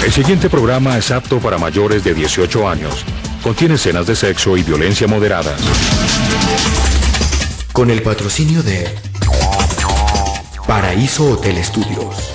El siguiente programa es apto para mayores de 18 años. Contiene escenas de sexo y violencia moderada. Con el patrocinio de Paraíso Hotel Estudios.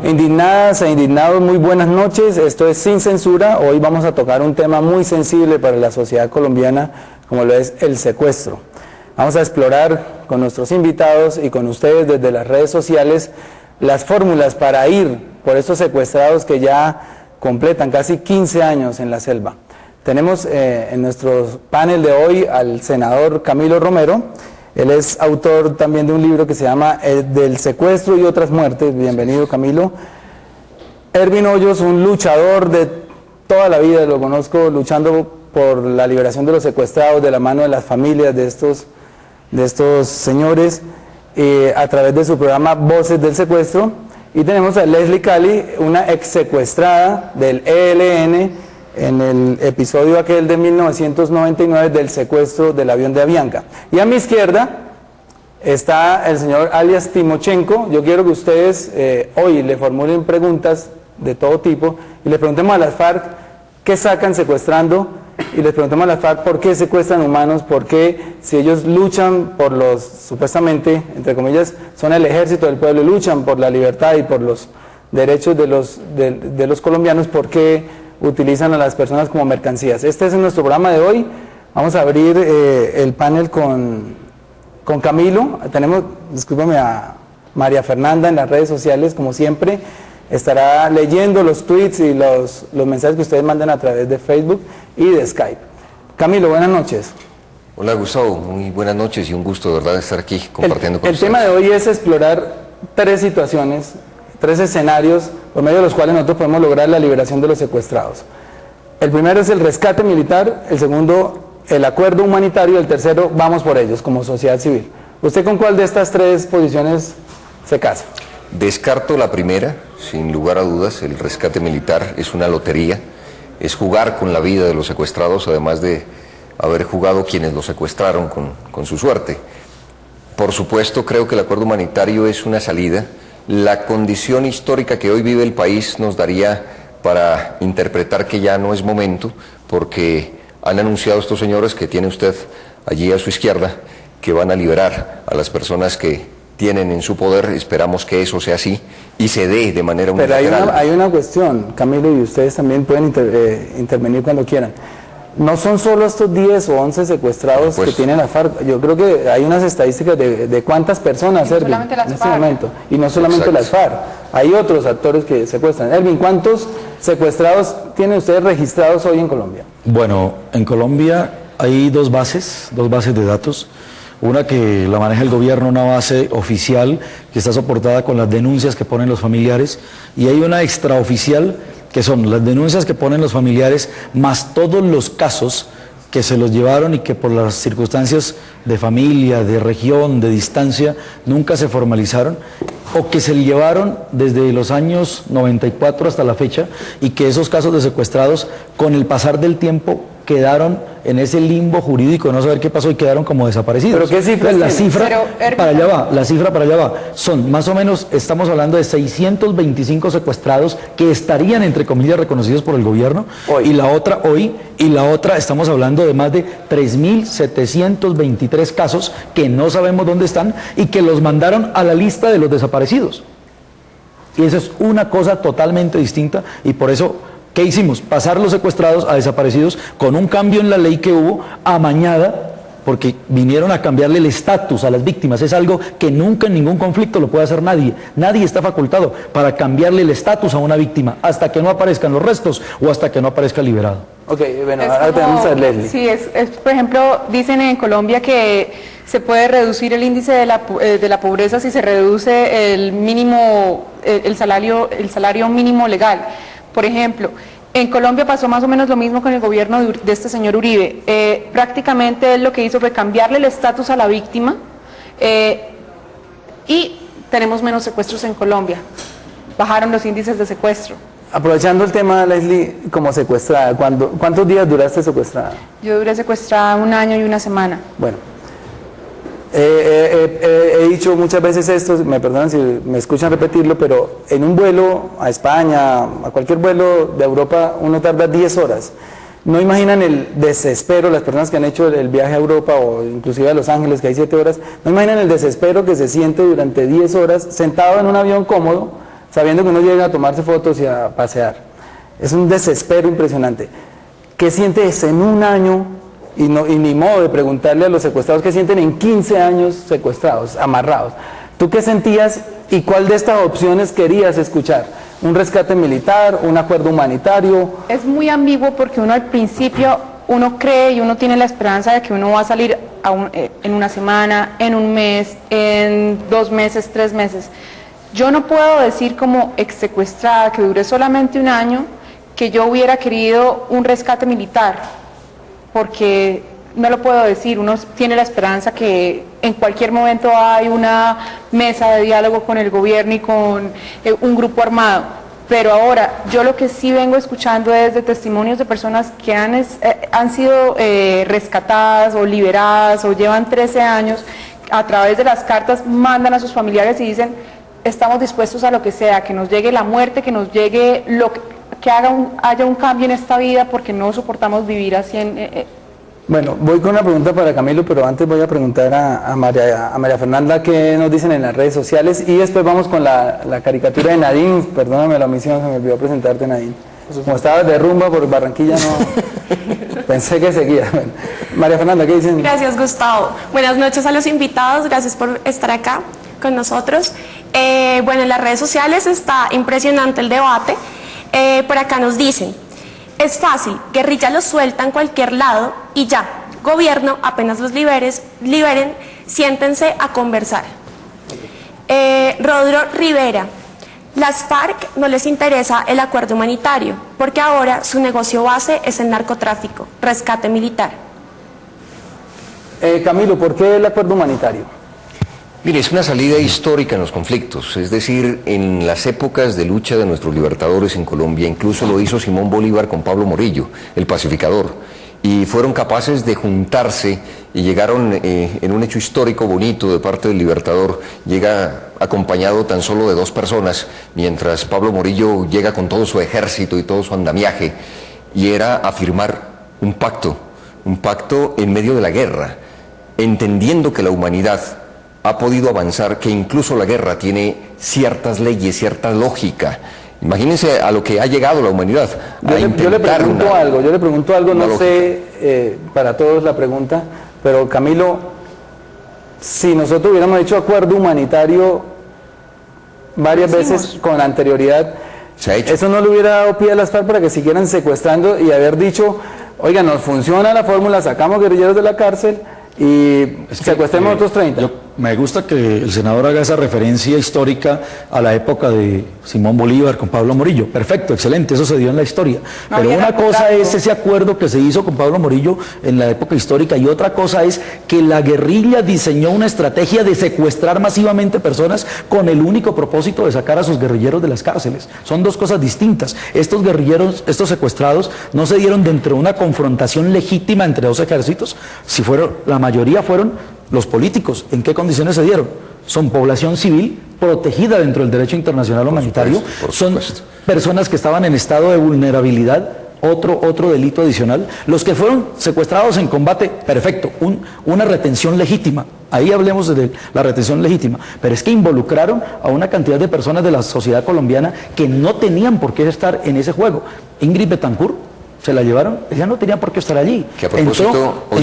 Indignadas e indignados, muy buenas noches. Esto es Sin Censura. Hoy vamos a tocar un tema muy sensible para la sociedad colombiana, como lo es el secuestro. Vamos a explorar con nuestros invitados y con ustedes desde las redes sociales las fórmulas para ir por estos secuestrados que ya completan casi 15 años en la selva. Tenemos en nuestro panel de hoy al senador Camilo Romero. Él es autor también de un libro que se llama Del secuestro y otras muertes. Bienvenido, Camilo. Ervin Hoyos, un luchador de toda la vida, lo conozco luchando por la liberación de los secuestrados, de la mano de las familias de estos señores, a través de su programa Voces del Secuestro. Y tenemos a Leslie Cali, una ex secuestrada del ELN, en el episodio aquel de 1999 del secuestro del avión de Avianca. Y a mi izquierda está el señor alias Timochenko. Yo quiero que ustedes hoy le formulen preguntas de todo tipo y le preguntemos a las FARC qué sacan secuestrando, y les preguntemos a las FARC por qué secuestran humanos, por qué, si ellos luchan por los, supuestamente, entre comillas, son el ejército del pueblo y luchan por la libertad y por los derechos de los colombianos, por qué utilizan a las personas como mercancías. Este es nuestro programa de hoy. Vamos a abrir el panel con Camilo. Tenemos, discúlpame, a María Fernanda en las redes sociales, como siempre. Estará leyendo los tweets y los mensajes que ustedes mandan a través de Facebook y de Skype. Camilo, buenas noches. Hola Gustavo, muy buenas noches y un gusto de verdad estar aquí compartiendo con ustedes. El tema de hoy es explorar tres situaciones, tres escenarios por medio de los cuales nosotros podemos lograr la liberación de los secuestrados. El primero es el rescate militar, el segundo el acuerdo humanitario, el tercero vamos por ellos como sociedad civil. ¿Usted con cuál de estas tres posiciones se casa? Descarto la primera, sin lugar a dudas. El rescate militar es una lotería, es jugar con la vida de los secuestrados, además de haber jugado quienes los secuestraron con su suerte. Por supuesto, creo que el acuerdo humanitario es una salida. La condición histórica que hoy vive el país nos daría para interpretar que ya no es momento, porque han anunciado estos señores que tiene usted allí a su izquierda, que van a liberar a las personas que tienen en su poder. Esperamos que eso sea así y se dé de manera unilateral. Pero hay una cuestión, Camilo, y ustedes también pueden intervenir cuando quieran. No son solo estos 10 o 11 secuestrados que tienen la FARC. Yo creo que hay unas estadísticas de cuántas personas, Ervin, en este momento. Y no solamente las FARC. Hay otros actores que secuestran. Ervin, ¿cuántos secuestrados tienen ustedes registrados hoy en Colombia? Bueno, en Colombia hay dos bases de datos. Una que la maneja el gobierno, una base oficial que está soportada con las denuncias que ponen los familiares, y hay una extraoficial que son las denuncias que ponen los familiares más todos los casos que se los llevaron y que por las circunstancias de familia, de región, de distancia, nunca se formalizaron, o que se llevaron desde los años 94 hasta la fecha, y que esos casos de secuestrados con el pasar del tiempo quedaron en ese limbo jurídico de no saber qué pasó y quedaron como desaparecidos. ¿Pero qué cifras la tiene? cifra, Pero, para allá va, la cifra para allá va. Son más o menos, estamos hablando de 625 secuestrados que estarían, entre comillas, reconocidos por el gobierno. Hoy. Y la otra, estamos hablando de más de 3.723 casos que no sabemos dónde están y que los mandaron a la lista de los desaparecidos. Y eso es una cosa totalmente distinta y por eso, ¿qué hicimos? Pasar los secuestrados a desaparecidos con un cambio en la ley que hubo amañada, porque vinieron a cambiarle el estatus a las víctimas. Es algo que nunca en ningún conflicto lo puede hacer nadie. Nadie está facultado para cambiarle el estatus a una víctima hasta que no aparezcan los restos o hasta que no aparezca liberado. Ok, bueno, Es ahora como- tenemos a Leslie. Sí, por ejemplo, dicen en Colombia que se puede reducir el índice de la pobreza si se reduce el mínimo, el salario mínimo legal. Por ejemplo, en Colombia pasó más o menos lo mismo con el gobierno de este señor Uribe. Prácticamente él lo que hizo fue cambiarle el estatus a la víctima y tenemos menos secuestros en Colombia. Bajaron los índices de secuestro. Aprovechando el tema, Leslie, como secuestrada, ¿cuántos días duraste secuestrada? Yo duré secuestrada 1 año y 1 semana. Bueno, he dicho muchas veces esto, me perdonan si me escuchan repetirlo, pero en un vuelo a España, a cualquier vuelo de Europa, uno tarda 10 horas. No imaginan el desespero, las personas que han hecho el viaje a Europa o inclusive a Los Ángeles, que hay 7 horas, no imaginan el desespero que se siente durante 10 horas sentado en un avión cómodo, sabiendo que uno llega a tomarse fotos y a pasear. Es un desespero impresionante. ¿Qué sientes en 1 año? Y ni modo de preguntarle a los secuestrados qué sienten en 15 años secuestrados, amarrados. ¿Tú qué sentías y cuál de estas opciones querías escuchar? ¿Un rescate militar, un acuerdo humanitario? Es muy ambiguo porque uno al principio, uno cree y uno tiene la esperanza de que uno va a salir en 1 semana, en 1 mes, en 2 meses, 3 meses. Yo no puedo decir como ex secuestrada, que duré solamente 1 año, que yo hubiera querido un rescate militar, porque no lo puedo decir. Uno tiene la esperanza que en cualquier momento hay una mesa de diálogo con el gobierno y con un grupo armado. Pero ahora, yo lo que sí vengo escuchando es de testimonios de personas que han sido rescatadas o liberadas o llevan 13 años, a través de las cartas mandan a sus familiares y dicen: estamos dispuestos a lo que sea, que nos llegue la muerte, que nos llegue que haya un cambio en esta vida, porque no soportamos vivir así Bueno, voy con una pregunta para Camilo, pero antes voy a preguntar a María Fernanda qué nos dicen en las redes sociales y después vamos con la caricatura de Nadine. Perdóname la omisión, se me olvidó presentarte, Nadine. Como estabas de rumba por Barranquilla, no pensé que seguía. Bueno, María Fernanda, ¿qué dicen? Gracias, Gustavo. Buenas noches a los invitados, gracias por estar acá con nosotros. Bueno, en las redes sociales está impresionante el debate. Por acá nos dicen: es fácil, guerrilla los suelta en cualquier lado y ya, gobierno, apenas los liberen, siéntense a conversar. Rodro Rivera: las FARC no les interesa el acuerdo humanitario, porque ahora su negocio base es el narcotráfico, rescate militar. Camilo, ¿por qué el acuerdo humanitario? Mire, es una salida histórica en los conflictos, es decir, en las épocas de lucha de nuestros libertadores en Colombia, incluso lo hizo Simón Bolívar con Pablo Morillo, el pacificador, y fueron capaces de juntarse y llegaron en un hecho histórico bonito de parte del libertador, llega acompañado tan solo de 2 personas, mientras Pablo Morillo llega con todo su ejército y todo su andamiaje, y era afirmar un pacto en medio de la guerra, entendiendo que la humanidad ha podido avanzar, que incluso la guerra tiene ciertas leyes, cierta lógica. Imagínense a lo que ha llegado la humanidad. Yo le pregunto algo, no sé, para todos la pregunta, pero Camilo, si nosotros hubiéramos hecho acuerdo humanitario varias veces con anterioridad, se ha hecho. ¿eso no le hubiera dado pie a las FARC para que siguieran secuestrando y haber dicho: oiga, nos funciona la fórmula, sacamos guerrilleros de la cárcel y secuestremos otros 30? Me gusta que el senador haga esa referencia histórica a la época de Simón Bolívar con Pablo Morillo. Perfecto, excelente, eso se dio en la historia. Pero una cosa es ese acuerdo que se hizo con Pablo Morillo en la época histórica y otra cosa es que la guerrilla diseñó una estrategia de secuestrar masivamente personas con el único propósito de sacar a sus guerrilleros de las cárceles. Son dos cosas distintas. Estos guerrilleros, estos secuestrados, no se dieron dentro de una confrontación legítima entre dos ejércitos. Si fueron, la mayoría fueron los políticos. ¿En qué condiciones se dieron? Son población civil protegida dentro del derecho internacional humanitario, son personas que estaban en estado de vulnerabilidad, otro delito adicional. Los que fueron secuestrados en combate, perfecto, una retención legítima, ahí hablemos de la retención legítima, pero es que involucraron a una cantidad de personas de la sociedad colombiana que no tenían por qué estar en ese juego. Ingrid Betancourt, se la llevaron, ella no tenía por qué estar allí. Que a propósito, hoy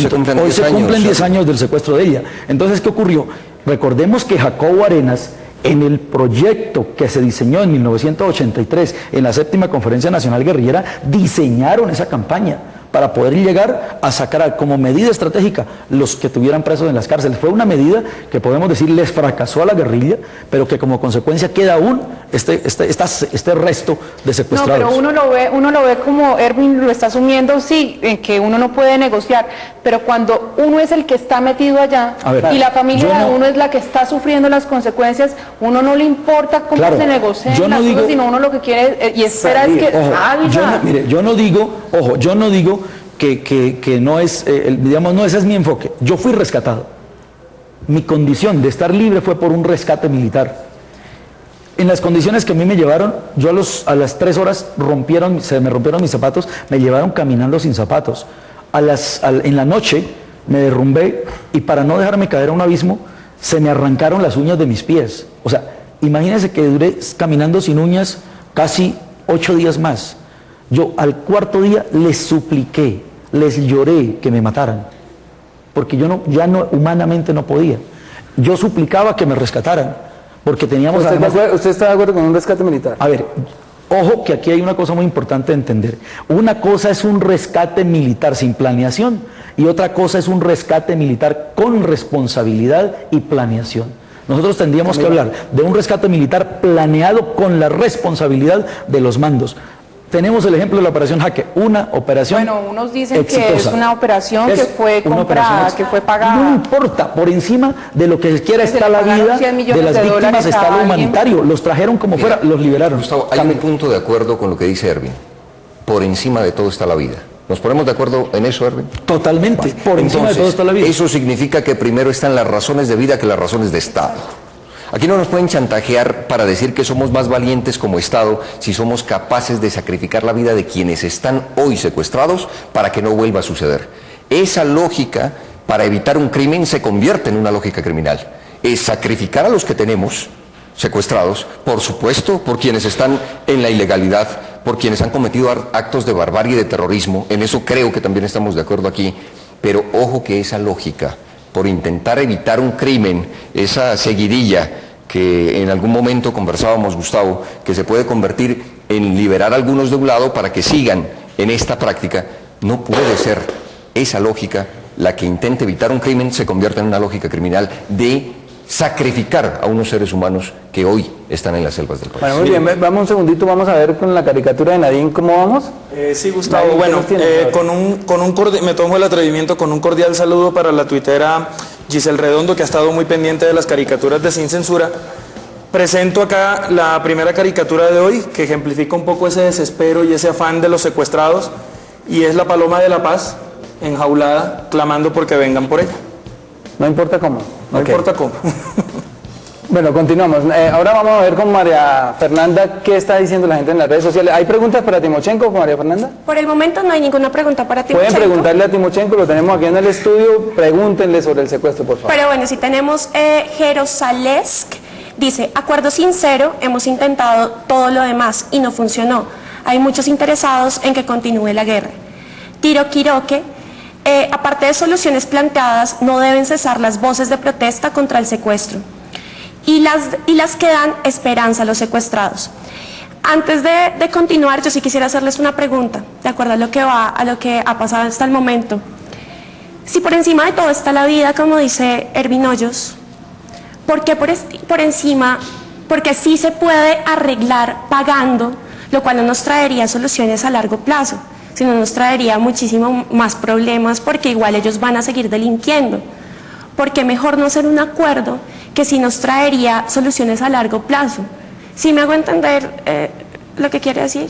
se cumplen 10 años del secuestro de ella. Entonces, ¿qué ocurrió? Recordemos que Jacobo Arenas, en el proyecto que se diseñó en 1983, en la 7ª Conferencia Nacional Guerrillera, diseñaron esa campaña para poder llegar a sacar como medida estratégica los que tuvieran presos en las cárceles. Fue una medida que podemos decir les fracasó a la guerrilla, pero que como consecuencia queda aún este resto de secuestrados. No, pero uno lo ve como Erwin lo está asumiendo, sí, que uno no puede negociar, pero cuando uno es el que está metido allá y la familia de uno es la que está sufriendo las consecuencias, uno no le importa cómo se negocien las cosas, sino uno lo que quiere y espera es que salga. Yo no digo que no es, digamos, no, ese es mi enfoque. Yo fui rescatado. Mi condición de estar libre fue por un rescate militar. En las condiciones que a mí me llevaron, yo a las 3 horas se me rompieron mis zapatos, me llevaron caminando sin zapatos. En la noche me derrumbé y para no dejarme caer a un abismo, se me arrancaron las uñas de mis pies. O sea, imagínense que duré caminando sin uñas casi 8 días más. Yo al 4.º día les supliqué, les lloré que me mataran, porque yo ya humanamente no podía. Yo suplicaba que me rescataran, porque teníamos... ¿Usted está de acuerdo con un rescate militar? A ver, ojo que aquí hay una cosa muy importante de entender. Una cosa es un rescate militar sin planeación y otra cosa es un rescate militar con responsabilidad y planeación. Nosotros tendríamos que hablar de un rescate militar planeado con la responsabilidad de los mandos. Tenemos el ejemplo de la operación Jaque, una operación Bueno, unos dicen exitosa. Que es una operación que fue comprada, que fue pagada. No importa, por encima de lo que quiera está la vida de las víctimas, está lo humanitario. Los trajeron como fuera, los liberaron. Gustavo, hay un punto de acuerdo con lo que dice Erwin. Por encima de todo está la vida. ¿Nos ponemos de acuerdo en eso, Erwin? Totalmente, por encima de todo está la vida. Eso significa que primero están las razones de vida que las razones de Estado. Aquí no nos pueden chantajear para decir que somos más valientes como Estado si somos capaces de sacrificar la vida de quienes están hoy secuestrados para que no vuelva a suceder. Esa lógica para evitar un crimen se convierte en una lógica criminal. Es sacrificar a los que tenemos secuestrados, por supuesto, por quienes están en la ilegalidad, por quienes han cometido actos de barbarie y de terrorismo. En eso creo que también estamos de acuerdo aquí, pero ojo que esa lógica por intentar evitar un crimen, esa seguidilla que en algún momento conversábamos, Gustavo, que se puede convertir en liberar a algunos de un lado para que sigan en esta práctica, no puede ser esa lógica la que intente evitar un crimen, se convierta en una lógica criminal de sacrificar a unos seres humanos que hoy están en las selvas del país. Bueno, muy bien, vamos un segundito, vamos a ver con la caricatura de Nadine cómo vamos. Sí, Gustavo, bueno, me tomo el atrevimiento con un cordial saludo para la tuitera Giselle Redondo, que ha estado muy pendiente de las caricaturas de Sin Censura. Presento acá la primera caricatura de hoy, que ejemplifica un poco ese desespero y ese afán de los secuestrados, y es la paloma de la paz, enjaulada, clamando porque vengan por ella. No importa cómo. No importa cómo. Bueno, continuamos. Ahora vamos a ver con María Fernanda qué está diciendo la gente en las redes sociales. ¿Hay preguntas para Timochenko, María Fernanda? Por el momento no hay ninguna pregunta para Timochenko. Pueden preguntarle a Timochenko, lo tenemos aquí en el estudio, pregúntenle sobre el secuestro, por favor. Pero bueno, si tenemos Jerosalesk, dice, acuerdo sincero, hemos intentado todo lo demás y no funcionó. Hay muchos interesados en que continúe la guerra. Tiro Quiroque, aparte de soluciones planteadas, no deben cesar las voces de protesta contra el secuestro. Y las que dan esperanza a los secuestrados. Antes de continuar, yo sí quisiera hacerles una pregunta, de acuerdo a lo que ha pasado hasta el momento. Si por encima de todo está la vida, como dice Erwin Hoyos, ¿Por qué por encima? Porque sí se puede arreglar pagando, lo cual no nos traería soluciones a largo plazo, sino nos traería muchísimo más problemas porque igual ellos van a seguir delinquiendo. Porque mejor no hacer un acuerdo que sí nos traería soluciones a largo plazo. ¿Sí me hago entender lo que quiere decir?